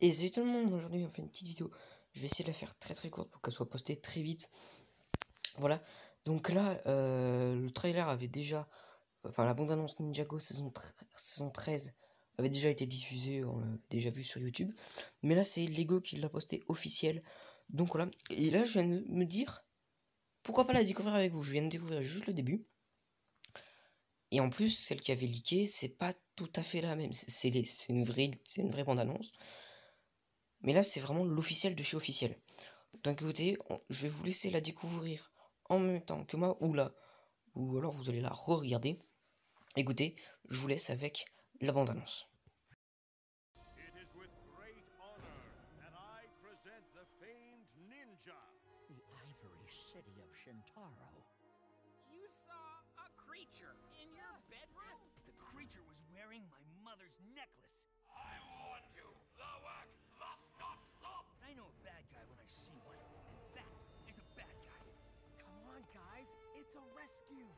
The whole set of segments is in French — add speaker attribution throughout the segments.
Speaker 1: Et salut tout le monde, aujourd'hui on fait une petite vidéo. Je vais essayer de la faire très très courte pour qu'elle soit postée très vite. Voilà, donc là le trailer avait déjà, enfin la bande-annonce Ninjago saison 13 avait déjà été diffusée, on l'a déjà vu sur YouTube. Mais là c'est Lego qui l'a posté officiel. Donc voilà, et là je viens de me dire, pourquoi pas la découvrir avec vous. Je viens de découvrir juste le début. Et en plus, celle qui avait leaké, c'est pas tout à fait la même. C'est une vraie bande-annonce. Mais là, c'est vraiment l'officiel de chez officiel. D'un côté, je vais vous laisser la découvrir en même temps que moi, ou là, ou alors vous allez la re-regarder. Écoutez, je vous laisse avec la bande-annonce.
Speaker 2: It is with great honor that I present the famed ninja.
Speaker 3: The ivory city of Shintaro.
Speaker 4: You saw a creature in your bedroom?
Speaker 5: The creature was wearing my mother's necklace.
Speaker 2: I warned you, the work must not stop.
Speaker 5: I know a bad guy when I see one, and that is a bad guy.
Speaker 4: Come on, guys. It's a rescue.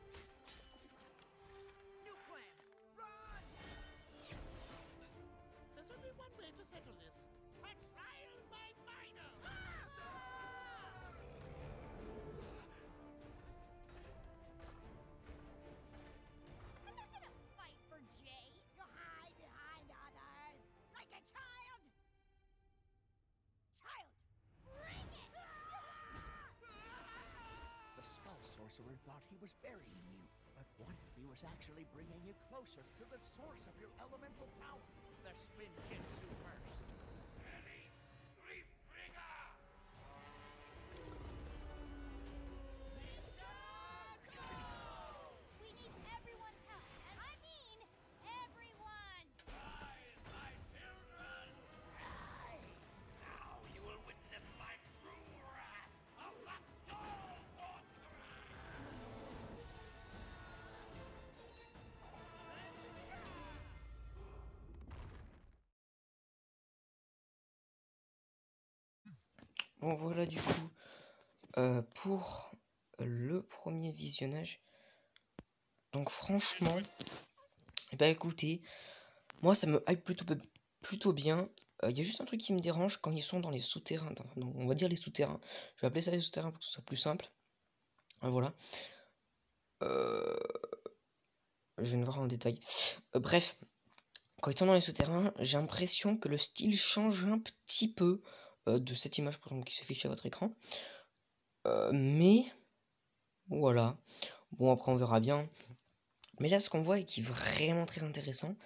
Speaker 4: New plan. Run! There's only one way to settle this. A trial by minor.
Speaker 6: I'm not gonna fight for Jay. You'll hide behind others like a child. Child, bring it!
Speaker 3: The Skull Sorcerer thought he was burying you. But what if he was actually bringing you closer to the source of your elemental power?
Speaker 4: The spin jutsu first.
Speaker 2: Release Griefbringer!
Speaker 6: We need everyone's help, and I mean everyone.
Speaker 2: Rise, my children! Now you will witness my true wrath of the Skull Sorcerer!
Speaker 1: Bon voilà du coup, pour le premier visionnage. Donc franchement, bah écoutez, moi ça me hype plutôt bien. Il y a juste un truc qui me dérange quand ils sont dans les souterrains. Donc, on va dire les souterrains. Je vais appeler ça les souterrains pour que ce soit plus simple. Voilà. Je viens de voir en détail. Bref, quand ils sont dans les souterrains, j'ai l'impression que le style change un petit peu de cette image par exemple, qui s'affiche à votre écran. Mais voilà. Bon, après on verra bien. Mais là, ce qu'on voit et qui est vraiment très intéressant,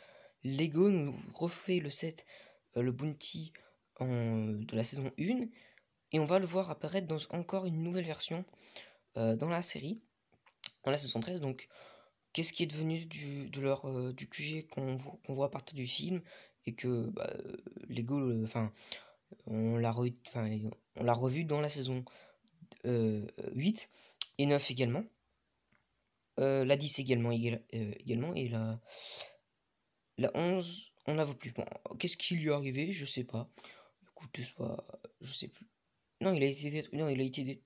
Speaker 1: Lego nous refait le set, le Bounty de la saison 1, et on va le voir apparaître dans encore une nouvelle version dans la série, dans la saison 13. Donc, qu'est-ce qui est devenu du QG qu'on voit à partir du film, et que Lego, on l'a revu dans la saison 8 et 9 également. La 10 également, et la 11, on la voit plus. Bon, qu'est-ce qui lui est arrivé? Je sais pas. Écoutez, je sais plus. Non, il a été détruit. Non, il a été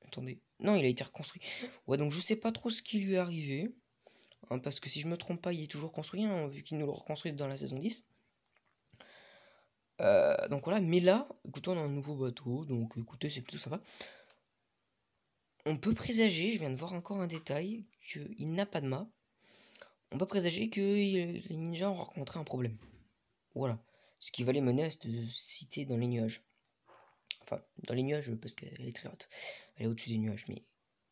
Speaker 1: Attendez. Non, il a été reconstruit. Ouais, donc je sais pas trop ce qui lui est arrivé. Hein, parce que si je me trompe pas, il est toujours construit, hein, vu qu'il nous l'a reconstruit dans la saison 10. Donc voilà, mais là, écoutez, on a un nouveau bateau. Donc écoutez, c'est plutôt sympa. On peut présager, je viens de voir encore un détail, qu'il n'a pas de mât. On peut présager que les ninjas ont rencontré un problème. Voilà. Ce qui va les mener à cette cité dans les nuages. Enfin, dans les nuages, parce qu'elle est très haute. Elle est au-dessus des nuages, mais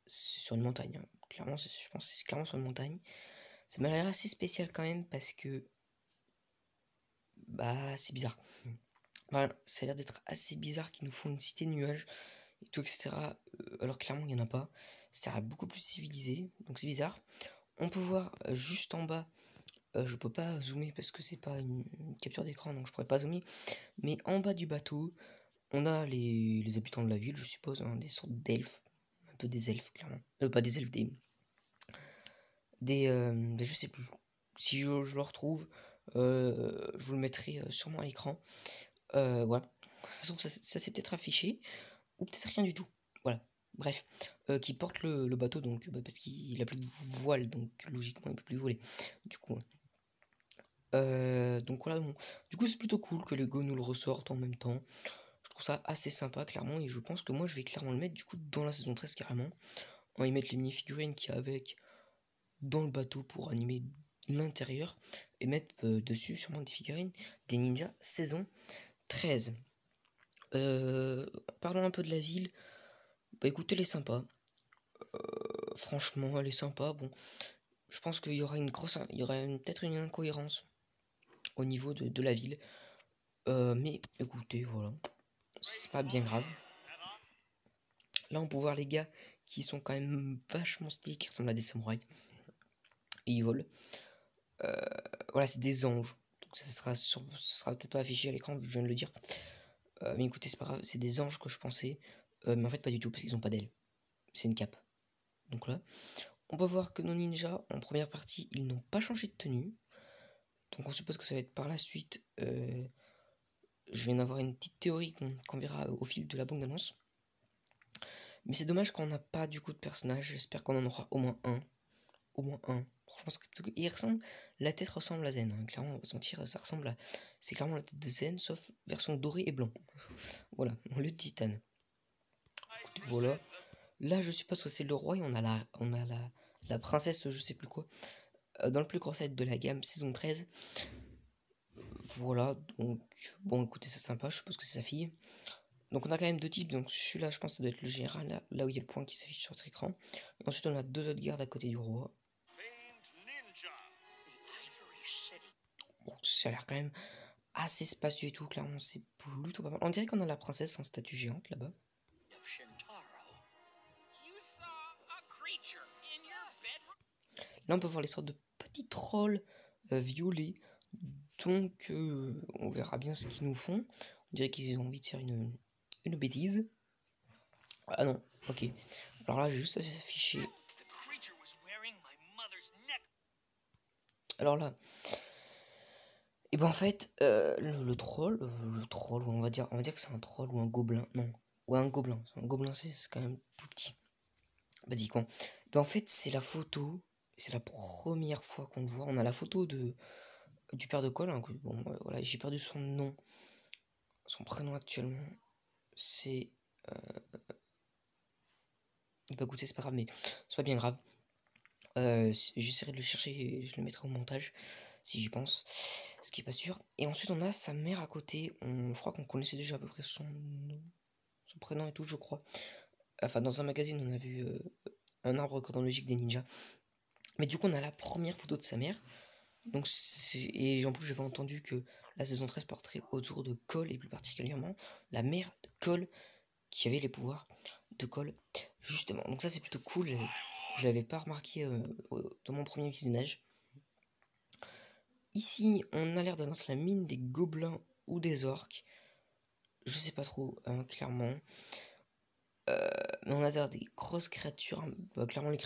Speaker 1: c'est sur une montagne. Hein. Clairement, je pense que c'est clairement sur une montagne. Ça m'a l'air assez spécial quand même, parce que... Bah, c'est bizarre. Enfin, ça a l'air d'être assez bizarre qu'ils nous font une cité de nuages, et tout, etc. Alors clairement, il n'y en a pas. Ça a l'air beaucoup plus civilisé, donc c'est bizarre. On peut voir juste en bas, je peux pas zoomer parce que c'est pas une capture d'écran, donc je pourrais pas zoomer. Mais en bas du bateau, on a les habitants de la ville, je suppose, hein, des sortes d'elfes. Un peu des elfes, clairement. Pas des elfes, je sais plus. Si je le retrouve, je vous le mettrai sûrement à l'écran. Voilà. Ça c'est peut-être affiché, ou peut-être rien du tout. Voilà. Bref. Qui porte le bateau, donc parce qu'il a plus de voile, donc logiquement il peut plus voler. Du coup. Donc voilà, bon. Du coup c'est plutôt cool que Lego nous le ressorte en même temps. Je trouve ça assez sympa clairement et je pense que moi je vais clairement le mettre du coup dans la saison 13 carrément. On va y mettre les mini-figurines qu'il y a avec dans le bateau pour animer l'intérieur et mettre dessus sûrement des figurines des ninjas saison 13. Parlons un peu de la ville. Bah écoutez, elle est sympa. Franchement, elle est sympa. Bon, je pense qu'il y aura peut-être une incohérence au niveau de la ville. Mais écoutez, voilà. C'est pas bien grave. Là, on peut voir les gars qui sont quand même vachement stylés, qui ressemblent à des samouraïs. Et ils volent. Voilà, c'est des anges. Donc ça sera peut-être pas affiché à l'écran, vu que je viens de le dire. Mais écoutez, c'est pas grave, c'est des anges que je pensais. Mais en fait, pas du tout, parce qu'ils ont pas d'ailes. C'est une cape. Donc là, on peut voir que nos ninjas, en première partie, ils n'ont pas changé de tenue. Donc on suppose que ça va être par la suite. Je viens d'avoir une petite théorie qu'on verra au fil de la bande d'annonce. Mais c'est dommage qu'on n'a pas du coup de personnage. J'espère qu'on en aura au moins un. Au moins un. Franchement, c'est plutôt cool. Et il ressemble. La tête ressemble à Zen. Hein. Clairement, on va sentir, ça ressemble à. C'est clairement la tête de Zen, sauf version dorée et blanc. Voilà, en lieu de titane. Écoutez, voilà. Là, je suppose que c'est le roi et on a la princesse, je sais plus quoi. Dans le plus gros set de la gamme, saison 13. Voilà, donc. Bon, écoutez, c'est sympa. Je suppose que c'est sa fille. Donc on a quand même deux types, donc celui-là je pense que ça doit être le général, là où il y a le point qui s'affiche sur votre écran. Et ensuite on a deux autres gardes à côté du roi. Bon, ça a l'air quand même assez spacieux et tout, clairement c'est plutôt pas mal. On dirait qu'on a la princesse en statue géante là-bas. Là on peut voir les sortes de petits trolls violets. Donc on verra bien ce qu'ils nous font. On dirait qu'ils ont envie de faire une bêtise. Ah non, ok. Alors là, j'ai juste à s'afficher. Alors là, et ben en fait, le troll, on va dire que c'est un troll ou un gobelin. Non, ouais, un gobelin. Un gobelin, c'est quand même tout petit. Basiquement. Ben en fait, c'est la photo. C'est la première fois qu'on le voit. On a la photo du père de Cole. Hein, bon, voilà, j'ai perdu son nom. Son prénom actuellement. C'est. Bah écoutez, c'est pas grave, mais c'est pas bien grave. J'essaierai de le chercher et je le mettrai au montage si j'y pense, ce qui est pas sûr. Et ensuite on a sa mère à côté. Je crois qu'on connaissait déjà à peu près son nom, son prénom et tout, je crois. Enfin, dans un magazine, on a vu un arbre chronologique des ninjas. Mais du coup, on a la première photo de sa mère. Donc et en plus, j'avais entendu que la saison 13 porterait autour de Cole et plus particulièrement la mère de Cole qui avait les pouvoirs de Cole justement. Donc ça, c'est plutôt cool. Je l'avais pas remarqué dans mon premier visionnage. Ici, on a l'air d'être la mine des gobelins ou des orques. Je sais pas trop, hein, clairement. Mais on a l'air des grosses créatures. Hein. Bah, clairement, la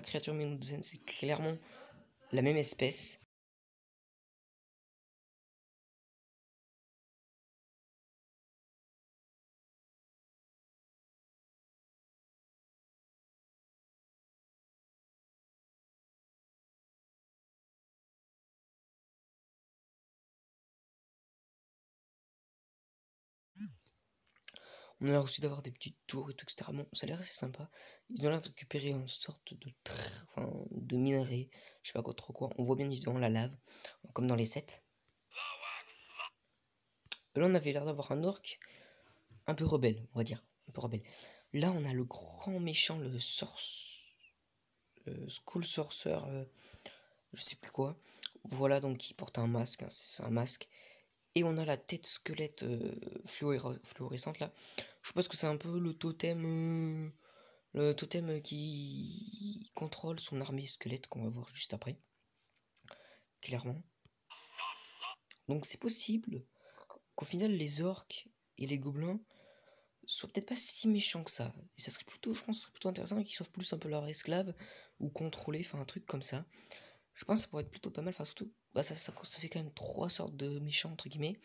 Speaker 1: créature Menuzen, c'est clairement la même espèce. On a l'air aussi d'avoir des petites tours et tout, etc. Bon, ça a l'air assez sympa. Ils ont l'air de récupérer une sorte de minerai. Je sais pas quoi, trop quoi. On voit bien évidemment la lave, comme dans les sets. Là, on avait l'air d'avoir un orc un peu rebelle, on va dire. Un peu rebelle. Là, on a le grand méchant, le School Sorcerer, je sais plus quoi. Voilà, donc il porte un masque, hein, c'est un masque. Et on a la tête squelette fluorescente là. Je pense que c'est un peu le totem qui contrôle son armée squelette qu'on va voir juste après. Clairement. Donc c'est possible qu'au final les orques et les gobelins soient peut-être pas si méchants que ça. Et ça serait plutôt, je pense, ça serait plutôt intéressant qu'ils sauvent plus un peu leurs esclaves ou contrôler, enfin un truc comme ça. Je pense que ça pourrait être plutôt pas mal, enfin surtout, bah, ça fait quand même trois sortes de méchants entre guillemets.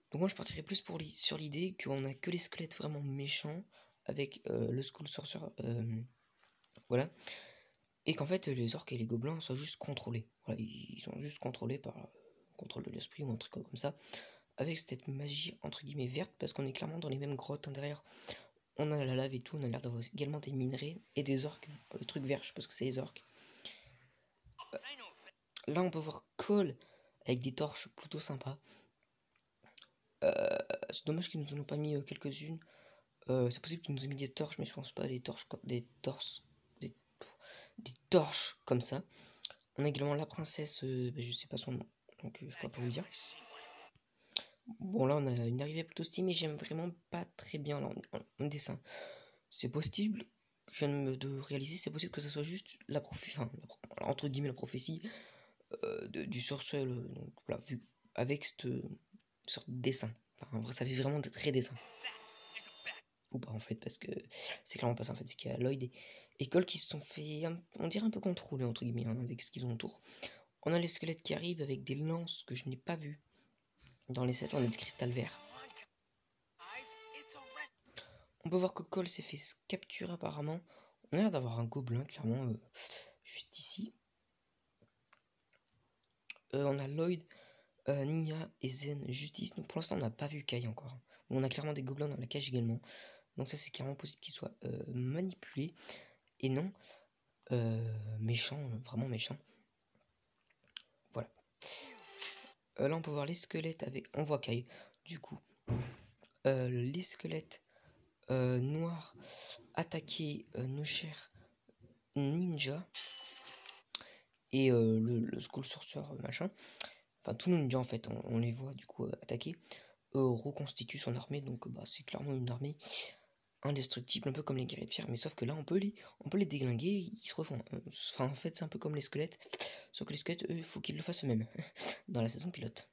Speaker 1: Donc moi je partirais plus sur l'idée qu'on a que les squelettes vraiment méchants avec le School Sorcerer, voilà. Et qu'en fait les orques et les gobelins soient juste contrôlés. Voilà, ils sont juste contrôlés par contrôle de l'esprit ou un truc comme ça, avec cette magie entre guillemets verte, parce qu'on est clairement dans les mêmes grottes derrière. On a la lave et tout, on a l'air d'avoir également des minerais et des orques, le truc vert, je pense que c'est les orques. Là on peut voir Cole avec des torches plutôt sympas. C'est dommage qu'ils nous en ont pas mis quelques-unes. C'est possible qu'ils nous aient mis des torches, mais je pense pas des torches des torches comme ça. On a également la princesse, je sais pas son nom, donc je crois pas vous le dire. Bon là on a une arrivée plutôt stylée, mais j'aime vraiment pas très bien là, en dessin. C'est possible, je viens de réaliser, c'est possible que ça soit juste la entre guillemets la prophétie du sorcier, donc voilà, vu avec cette sorte de dessin. Enfin, en vrai ça fait vraiment très dessin. Ou pas en fait, parce que c'est clairement pas ça en fait, vu qu'il y a Lloyd et Cole qui se sont fait, on dirait un peu contrôler entre guillemets, hein, avec ce qu'ils ont autour. On a les squelettes qui arrivent avec des lances que je n'ai pas vues. Dans les sets, on a du cristal vert. On peut voir que Cole s'est fait capturer apparemment. On a l'air d'avoir un gobelin, clairement, juste ici. On a Lloyd, Nia et Zen juste ici. Donc pour l'instant, on n'a pas vu Kai encore. On a clairement des gobelins dans la cage également. Donc ça, c'est clairement possible qu'ils soient manipulés. Et non, méchants, vraiment méchants. Voilà. Là, on peut voir les squelettes avec... On voit Kai, du coup. Les squelettes noirs attaquer nos chers ninjas. Et le School Sorcerer machin. Enfin, tous nos ninjas, en fait, on les voit, du coup, attaquer. Reconstitue son armée, donc bah, c'est clairement une armée indestructible, un peu comme les guerriers de pierre, mais sauf que là on peut les déglinguer, ils se refont. Enfin, en fait c'est un peu comme les squelettes, sauf que les squelettes, eux, il faut qu'ils le fassent eux-mêmes dans la saison pilote.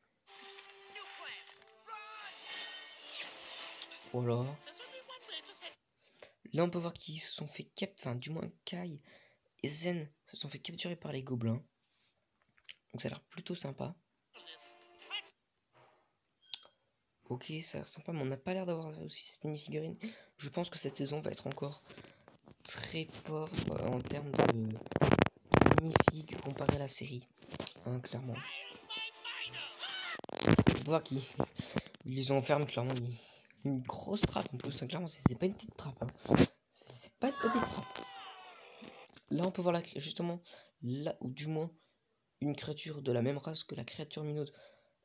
Speaker 1: Voilà. Là on peut voir qu'ils se sont fait enfin du moins Kai et Zen se sont fait capturer par les gobelins, donc ça a l'air plutôt sympa. Ok, ça a l'air sympa, mais on n'a pas l'air d'avoir aussi cette mini-figurine. Je pense que cette saison va être encore très pauvre en termes de mini-fig comparé à la série, hein, clairement. On peut voir qu'ils les enferment clairement une grosse trappe en plus, hein, clairement c'est pas une petite trappe, hein. C'est pas une petite trappe. Là on peut voir justement, là ou du moins une créature de la même race que la créature minaude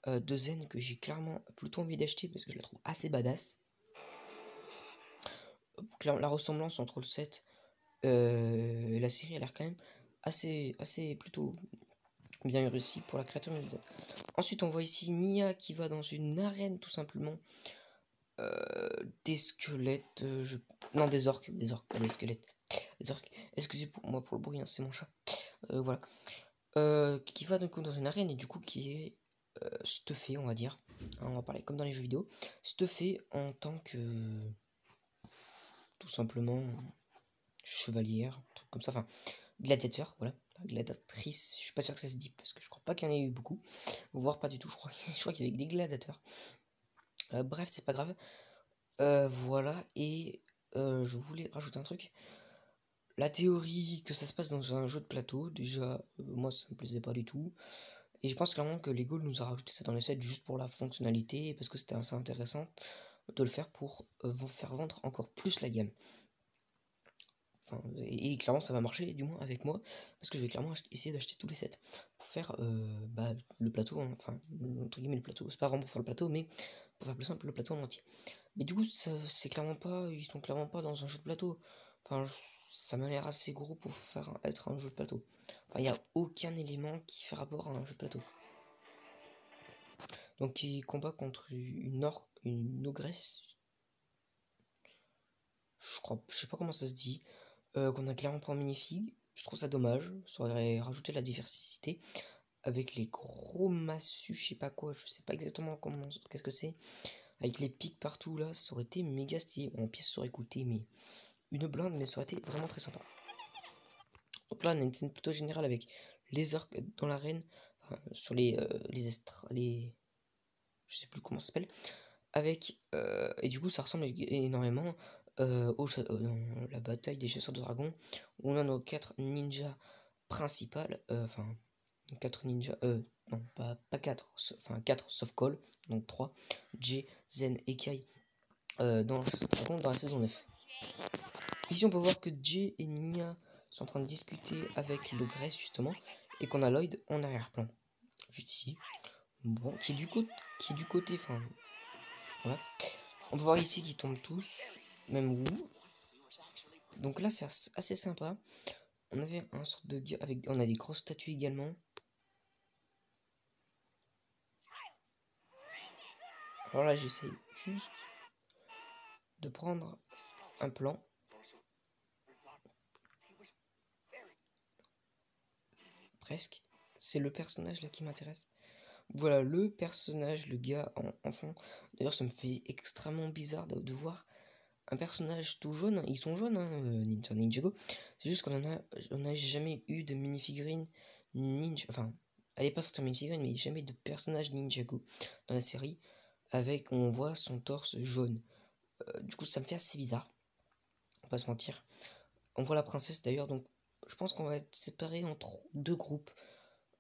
Speaker 1: de Zen, que j'ai clairement plutôt envie d'acheter parce que je la trouve assez badass. La ressemblance entre le set et la série a l'air quand même assez plutôt bien réussi pour la créature minaude. Ensuite on voit ici Nia qui va dans une arène tout simplement. Des squelettes, non des orques, pas des squelettes, des orques, excusez-moi pour le bruit, hein, c'est mon chat. Voilà. Qui va donc dans une arène et du coup qui est stuffé, on va dire, hein, on va parler comme dans les jeux vidéo, stuffé en tant que tout simplement chevalière, un truc comme ça, enfin gladiateur, voilà, gladiatrice, je suis pas sûr que ça se dit parce que je crois pas qu'il y en ait eu beaucoup, voire pas du tout, je crois qu'il y avait que des gladiateurs. Bref, c'est pas grave. Voilà, et je voulais rajouter un truc. La théorie que ça se passe dans un jeu de plateau, déjà, moi ça me plaisait pas du tout. Et je pense clairement que Lego nous a rajouté ça dans les sets juste pour la fonctionnalité, parce que c'était assez intéressant de le faire pour vous faire vendre encore plus la gamme. Enfin, et clairement ça va marcher, du moins avec moi, parce que je vais clairement essayer d'acheter tous les sets pour faire le plateau, hein, enfin, entre guillemets le plateau, c'est pas vraiment pour faire le plateau, mais pour faire plus simple, le plateau en entier. Mais du coup, c'est clairement pas, ils sont clairement pas dans un jeu de plateau. Enfin, ça m'a l'air assez gros pour être un jeu de plateau. Enfin, il n'y a aucun élément qui fait rapport à un jeu de plateau. Donc, il combat contre une ogresse. Je sais pas comment ça se dit. Qu'on a clairement pas en minifig. Je trouve ça dommage. Ça aurait rajouté la diversité. Avec les gros massus, je sais pas quoi. Je sais pas exactement qu'est-ce que c'est. Avec les pics partout là, ça aurait été méga stylé. Bon, en pièce, ça aurait coûté mais une blinde, mais ça aurait été vraiment très sympa. Donc là, on a une scène plutôt générale avec les orques dans l'arène, enfin, sur les je sais plus comment ça s'appelle. Avec et du coup, ça ressemble énormément dans la bataille des chasseurs de dragons où on a nos 4 ninjas principales, enfin 4 ninjas, non, pas 4, enfin 4 sauf Cole, donc 3, Jay, Zen et Kai dans la saison 9. Ici on peut voir que Jay et Nia sont en train de discuter avec le Gress justement, et qu'on a Lloyd en arrière-plan, juste ici. Bon, qui est du côté, enfin, voilà. On peut voir ici qu'ils tombent tous, même où. Donc là c'est assez sympa. On avait un sorte de gars avec, on a des grosses statues également. Alors là j'essaye juste de prendre un plan. Presque. C'est le personnage là qui m'intéresse. Voilà le personnage, le gars en fond. D'ailleurs ça me fait extrêmement bizarre de voir un personnage tout jaune. Ils sont jaunes, hein, Ninjago. C'est juste qu'on n'a jamais eu de minifigurine ninja. Enfin, elle est pas sortie en minifigurine, mais jamais de personnage Ninjago dans la série avec, on voit son torse jaune. Du coup ça me fait assez bizarre. On va pas se mentir. On voit la princesse d'ailleurs, donc je pense qu'on va être séparés en deux groupes.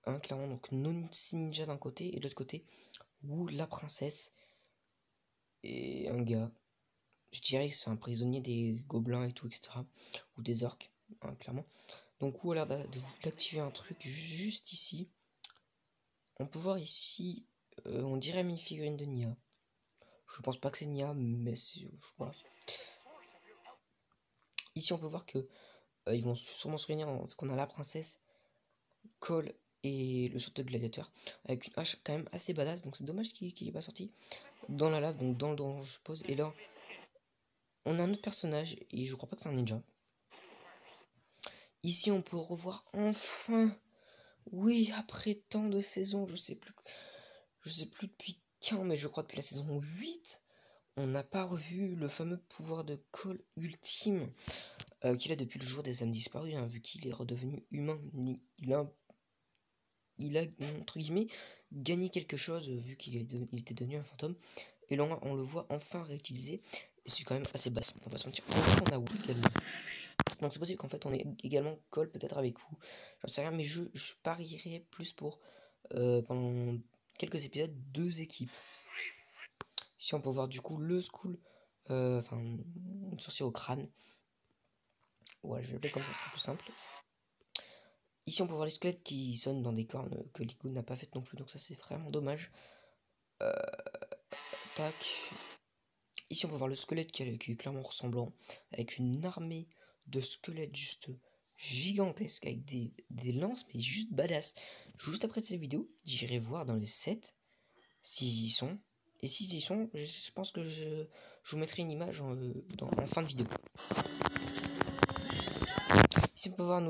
Speaker 1: Un clairement, donc Ninja d'un côté et de l'autre côté, Wu la princesse et un gars. Je dirais que c'est un prisonnier des gobelins et tout, etc. Ou des orques, hein, clairement. Donc Wu a l'air d'activer un truc juste ici. On peut voir ici, on dirait une figurine de Nia. Je pense pas que c'est Nia, mais c'est... Voilà. Ici on peut voir que ils vont sûrement se réunir parce qu'on a la princesse, Cole et le sorte de gladiateur avec une hache quand même assez badass, donc c'est dommage qu'il est pas sorti dans la lave, donc dans le danger je pose. Et là on a un autre personnage et je crois pas que c'est un ninja. Ici on peut revoir enfin, oui, après tant de saisons, je sais plus depuis quand, mais je crois depuis la saison 8 on n'a pas revu le fameux pouvoir de Cole ultime qu'il a depuis le jour des âmes disparues, hein, vu qu'il est redevenu humain. Il a entre guillemets gagné quelque chose vu qu'il était devenu un fantôme. Et là on le voit enfin réutiliser. Et c'est quand même assez basse, on va pas se mentir. On a Wu également. Donc c'est possible qu'en fait on ait également Cole peut-être avec Wu. J'en sais rien, mais je parierais plus pour pendant quelques épisodes 2 équipes. Ici on peut voir du coup le school, enfin une sorcière au crâne. Ouais, je vais l'appeler comme ça, ce sera plus simple. Ici on peut voir les squelettes qui sonnent dans des cornes que Liku n'a pas faites non plus, donc ça c'est vraiment dommage. Tac. Ici on peut voir le squelette qui est clairement ressemblant, avec une armée de squelettes juste gigantesques, avec des lances, mais juste badass. Juste après cette vidéo, j'irai voir dans les sets s'ils y sont. Et s'ils y sont, je pense que je vous mettrai une image en fin de vidéo. Ici on peut voir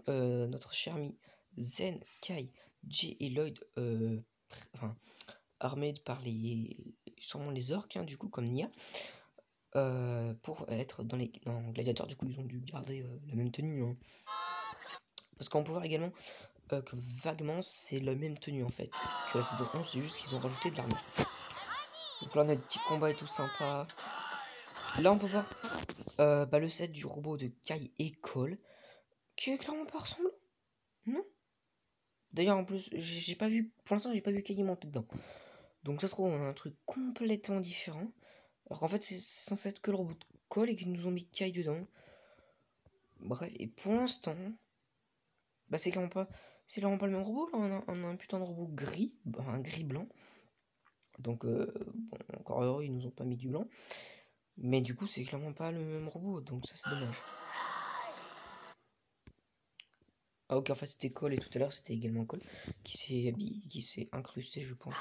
Speaker 1: notre cher ami Zen, Kai, Jay et Lloyd, armés par sûrement les orques, hein, du coup, comme Nia. Pour être dans Gladiator, du coup, ils ont dû garder la même tenue. Hein. Parce qu'on peut voir également que vaguement, c'est la même tenue en fait que la saison 11, c'est juste qu'ils ont rajouté de l'armure. Donc là, on a des petits combats et tout sympa. Là, on peut voir le set du robot de Kai et Cole, qui est clairement pas ressemblant. Non. D'ailleurs, en plus, j'ai pas vu, pour l'instant, j'ai pas vu Kai monter dedans. Donc ça se trouve, on a un truc complètement différent. Alors qu'en fait, c'est censé être que le robot de Cole et qu'ils nous ont mis Kai dedans. Bref, et pour l'instant, bah c'est clairement pas le même robot. Là, on a un putain de robot gris, un gris blanc. Donc, bon, encore heureux, ils nous ont pas mis du blanc. Mais du coup, c'est clairement pas le même robot, donc ça c'est dommage. Ah ok, en fait c'était Cole et tout à l'heure c'était également Cole qui s'est incrusté, je pense.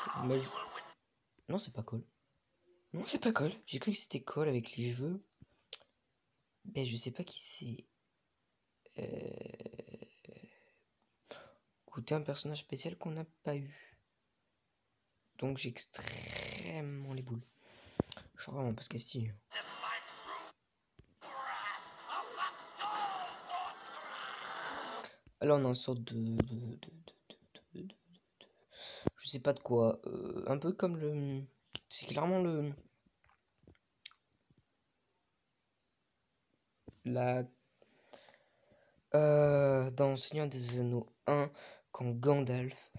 Speaker 1: Non, c'est pas Cole. Non, c'est pas Cole. J'ai cru que c'était Cole avec les cheveux. Ben, je sais pas qui c'est. Écoutez, un personnage spécial qu'on n'a pas eu. Donc j'ai extrêmement les boules. Je suis vraiment pas ce casting. Là on a une sorte je sais pas de quoi. Un peu comme le... C'est clairement le... Dans Seigneur des Anneaux 1, quand Gandalf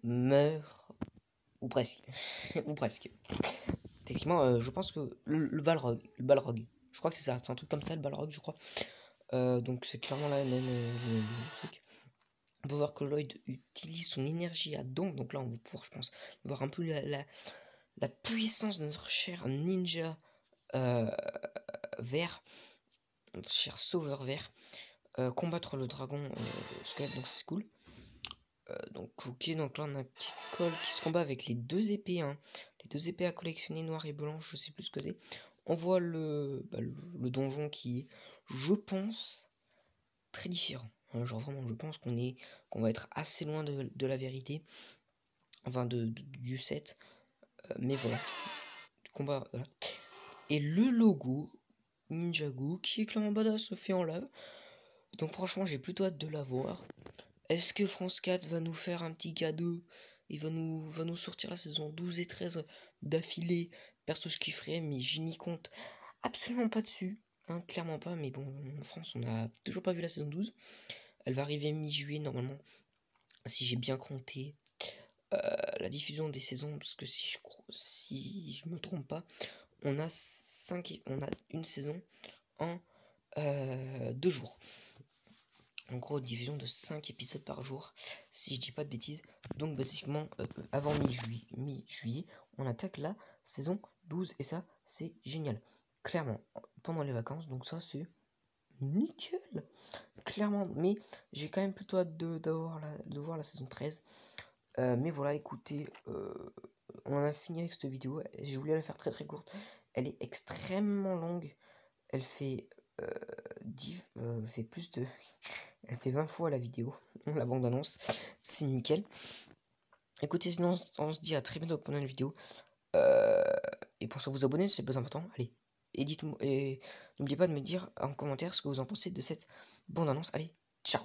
Speaker 1: meurt, ou presque, ou presque. Techniquement, je pense que le Balrog, je crois que c'est un truc comme ça, le Balrog, je crois. Donc c'est clairement la même le truc. On peut voir que Lloyd utilise son énergie à donf, donc là on va pouvoir, je pense, voir un peu la puissance de notre cher ninja vert, notre cher sauveur vert, combattre le dragon squelette, donc c'est cool. Donc ok, donc là on a Cole qui se combat avec les deux épées, hein. Les deux épées à collectionner, noir et blanc, je sais plus ce que c'est. On voit le donjon qui est, je pense, très différent. Genre vraiment, je pense qu'on va être assez loin de la vérité, enfin du set. Mais voilà, du combat, voilà. Et le logo Ninjago qui est clairement badass, fait en lave. Donc franchement, j'ai plutôt hâte de la voir. Est-ce que France 4 va nous faire un petit cadeau? Il va nous sortir la saison 12 et 13 d'affilée. Perso, je kifferais, mais je n'y compte absolument pas dessus. Hein, clairement pas, mais bon, en France, on n'a toujours pas vu la saison 12. Elle va arriver mi-juillet, normalement. Si j'ai bien compté la diffusion des saisons, parce que si je me trompe pas, on a une saison en 2 jours. En gros, diffusion de 5 épisodes par jour, si je dis pas de bêtises. Donc, basiquement, avant mi-juillet, on attaque la saison 12. Et ça, c'est génial. Clairement, pendant les vacances. Donc, ça, c'est nickel. Clairement, mais j'ai quand même plutôt hâte de voir la saison 13. Mais voilà, écoutez, on a fini avec cette vidéo. Je voulais la faire très très courte. Elle est extrêmement longue. Elle fait plus de... Elle fait 20 fois la vidéo, la bande-annonce. C'est nickel. Écoutez, sinon, on se dit à très bientôt pour une vidéo. Et pour vous abonner, c'est pas important. Allez, et dites-moi, et n'oubliez pas de me dire en commentaire ce que vous en pensez de cette bande-annonce. Allez, ciao!